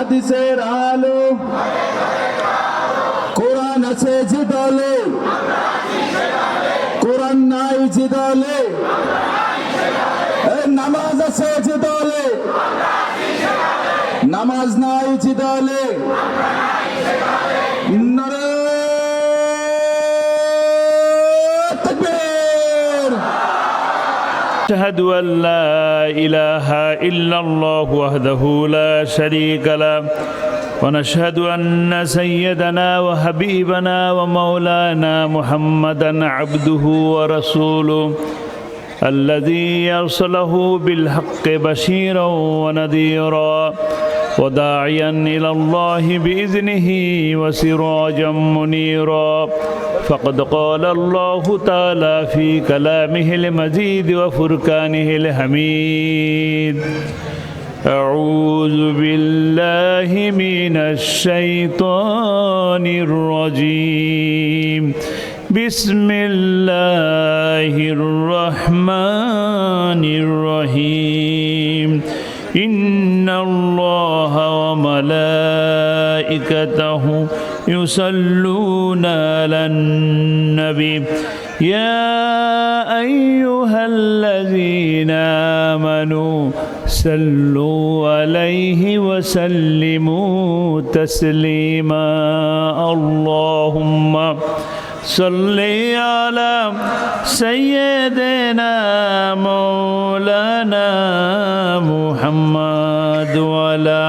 হাদিসের আলো কোরআন আছে যে দলে কোরআন নাই যে দলে নামাজ আছে যে দলে নামাজ নাই যে দলে নারে তাকবীর أشهد أن لا إله إلا الله وحده لا شريك له ونشهد أن سيدنا وحبيبنا ومولانا محمدا عبده ورسوله الذي أرسله بالحق بشيرا ونذيرا وداعيا إلى الله بإذنه وسراجا منيرا فقد قال الله تعالى في كلامه المجيد وفرقانه الحميد أعوذ بالله من الشيطان الرجيم بسم الله الرحمن الرحيم إن الله وملائكته يصلون على النبي يا أيها الذين آمنوا صلوا عليه وسلموا تسليما اللهم صل على سيدنا مولانا محمد وعلى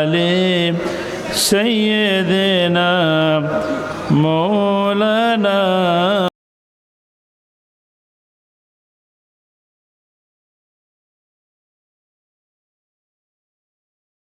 آل سيدنا مولانا